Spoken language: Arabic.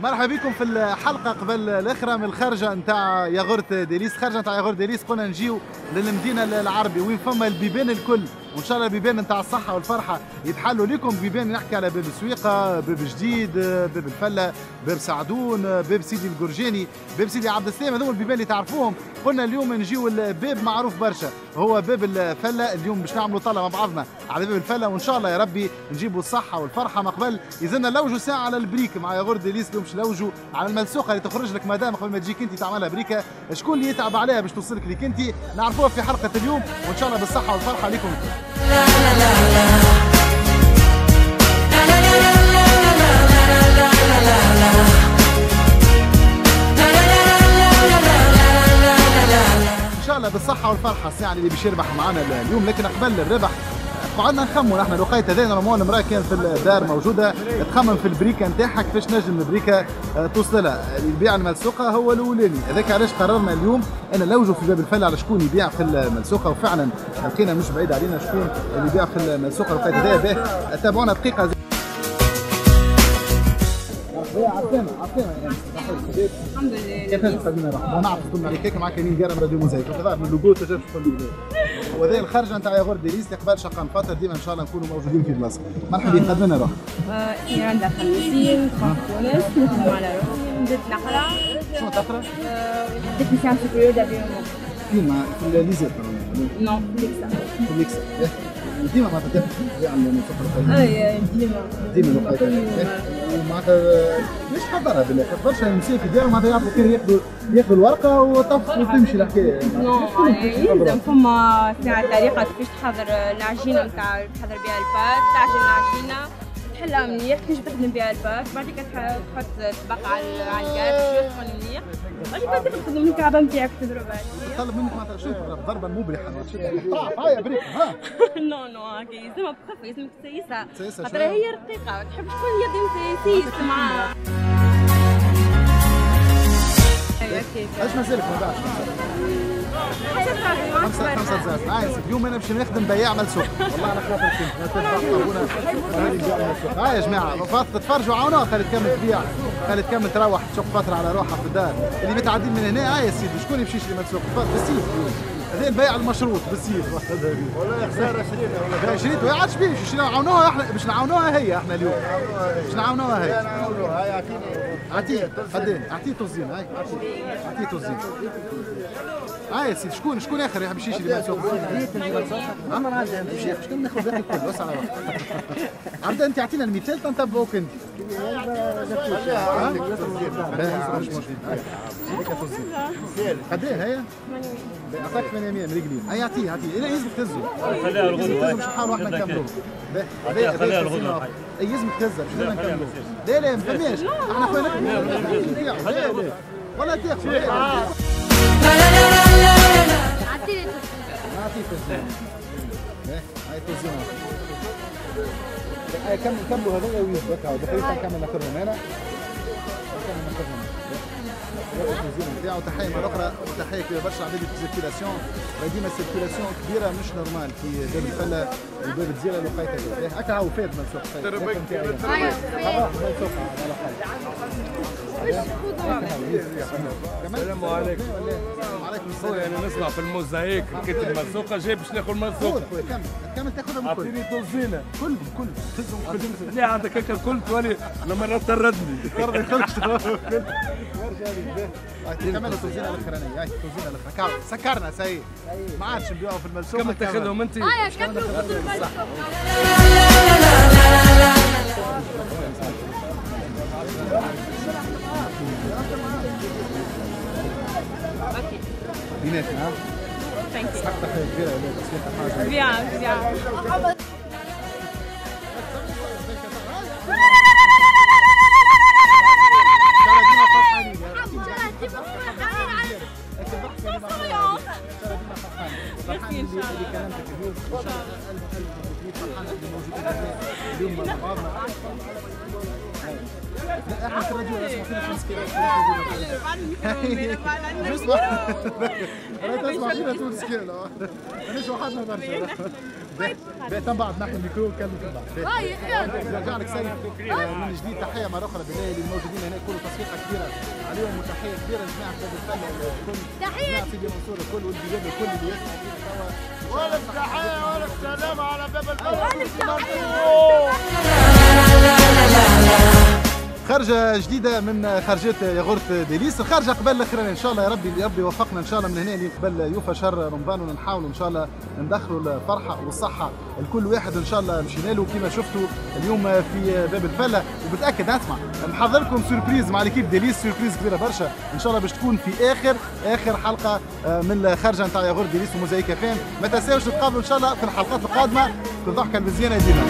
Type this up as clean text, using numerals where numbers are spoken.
مرحبا بكم في الحلقه قبل الاخرى من الخرجه نتاع ياغورت ديليس. خرجه نتاع ياغورت ديليس قلنا نجيو للمدينه العربي وين فما البيبان الكل، وان شاء الله البيبان نتاع الصحه والفرحه يتحلوا لكم. بيبان نحكي على باب السويقه، باب جديد، باب الفله، باب سعدون، باب سيدي القرجاني، باب سيدي عبد السلام. هذوما البيبان اللي تعرفوهم. قلنا اليوم نجيو الباب معروف برشا هو باب الفله. اليوم باش نعملوا طلة مع بعضنا على باب الفله، وان شاء الله يا ربي نجيبوا الصحه والفرحه. ما قبل يزلنا لوجوا ساعه على البريك مع ياغورت ديليس. اليوم باش نلوجوا على الملسوقه اللي تخرج لك مدام قبل ما تجيك انت تعملها بريكه. شكون اللي يتعب عليها باش توصلك ليك انت؟ نعرفوها في حلقه اليوم، وان شاء الله بالصحه والفرحه لكم. ان شاء الله بالصحه والفرحه الساعه اللي باش يربح معنا اليوم. لكن قبل الربح قعدنا نخموا نحن الوقيته هذه. نورمال المراه كانت في الدار موجوده تخمم في البريكه نتاعها كيفاش نجم البريكه توصلها. اللي يبيع الملسوقه هو الاولاني، هذاك علاش قررنا اليوم انا نلوجوا في باب الفله على شكون يبيع في الملسوقه. وفعلا لقينا مش بعيد علينا شكون اللي يبيع في الملسوقه الوقيته هذه. تابعونا دقيقه. عطينا الحمد لله. كيفاش خلينا نروح ونعرف كل عليك معك كاينين قارم راديو موزايك وكذا من اللوجو تجرب كل وهذا الخرجه نتاع ياغورت ديليس اللي قبل شقه نفاطر ديما ان شاء الله نكونوا موجودين في بلاصه. مرحبا بك خدمنا روح. اسمي رندا خميسين تونس، نخدم على روحي، بديت نقرا. شنو تقرا؟ حديت ليسانس سوبيريور دافيرمون. فين في الليزير؟ نو في ليكسا. في الليكسا. ديما ما تتفق على المسافه اي ديما الوقيته ومعناتها ليش حضرها بالاخر برشا نسيت ديالهم معناتها يعرفوا كان ياخذوا الورقه وتمشي الحكايه. نو يلزم فما ساعه طريقه كيفاش تحضر العجينه نتاع تحضر بها البات، تعجن العجينه تحلها مليح كيفاش تخدم بها البات، بعد كده تحط طبق على الكاس يسخن مليح، بعد كده تخدم الكعبه نتاعك تضربها. طلب منك معناتها شوف ضربه مبرحه هاي بريك ها. نو هكا يلزمها بخف، يلزمك تسيسها خاطر هي رقيقه ما تحبش تكون يد تسيس معاها. ايش مازالك ما باعش؟ خمسة زاز. عايز اليوم انا باش نخدم بياع ملسوق والله على خاطر كنت هاي يا جماعه تتفرجوا عاونوها خلي تكمل تبيع، خلي تكمل تروح تشق فتره على روحها في الدار. اللي بتعدي من هنا هاي يا سيدي شكون يمشي يشري ملسوق بالسيف؟ هذا البيع المشروط بالسيف والله خساره شريتها والله شريتها. عاد شبيش عاونوها احنا باش نعاونوها هي احنا اليوم باش نعاونوها هي. هاي اعطيه قدين اعطيه توزين هاي اعطيه توزين. يا سيدي شكون اخر يحب يشري ملسوق؟ عمر عندنا الشيخ شكون ناخذ باقي الكل بس على روحك. عبد انت اعطينا المثال تنتبعوك انت. مش مشكل. قدين هي؟ اعطاك 800 رجلين. هي اعطيه الا يلزمك تهزه. خليها الغدوه مش نحاولوا احنا نكملوه. خليها الغدوه. يلزمك تهزه مش بدنا نكملوه. لا ما فماش احنا خويا نخدموا. لا ولا تاخذ. اعطيه توزيع. هاي توزيع. كملوا هذول ويثبت هاو دقيقه نكمل ناخذهم هنا. نكمل ناخذهم. التوزيع نتاعو تحيه مره اخرى تحيه كبيره برشا عباد في السيركيلاسيون. ديما السيركيلاسيون كبيره مش نورمال في باب الفله وباب الجزيره الوقيته هذه. هكا هاو فات ملسوق. السلام عليكم. وعليكم السلام. خويا انا نسمع في الموزايك كنت الملسوقه جاي باش ناخذ الملسوقه. كمل تاخذهم الكل. اعطيني توزينه. كلهم تهزهم كلهم. لا عندك هكا الكل تولي لما طردني. كملوا التوزينه الاخرانيه. هاي التوزينه الاخرانيه سكرنا سي ما عادش نبيعوا في الملسوقه. كم تاخذهم انت؟ كملوا في الملسوقه. بيناتنا ها؟ ثانك يو. تحيه كبيره لك حاجه. بيان. اليوم مع بعضنا لا احنا في الراديو اسمع فينا تونس كده. انا تسمع فينا تونس كده. مانيش وحدنا برشا. تم بعد ناخذ الميكرو ونكلم في بعض. نرجع لك سالم من جديد. تحيه مره اخرى بالله للموجودين هنا كل تصفيقه كبيره عليهم وتحيه كبيره لجماعه باب الفله الكل. جماعه سيدي منصور الكل والبلاد الكل اللي يسمع فينا توا. ولا تحيه ولا سلام على باب الفله. خرجة جديدة من خرجات ياغورت ديليس. الخرجة قبل الأخرانية إن شاء الله يا ربي يوفقنا إن شاء الله من هنا اللي قبل يوفى شهر رمضان ونحاولوا إن شاء الله ندخلوا الفرحة والصحة لكل واحد إن شاء الله مشينا له كما شفتوا اليوم في باب الفلة. وبتأكد أسمع نحضر لكم سوربريز مع ليكيب ديليس، سوربريز كبيرة برشا إن شاء الله باش تكون في آخر حلقة من الخرجة نتاع ياغورت ديليس وموزايك فام. ما تنساوش تتقابلوا إن شاء الله في الحلقات القادمة. كل ضحكة المزيانة ديما.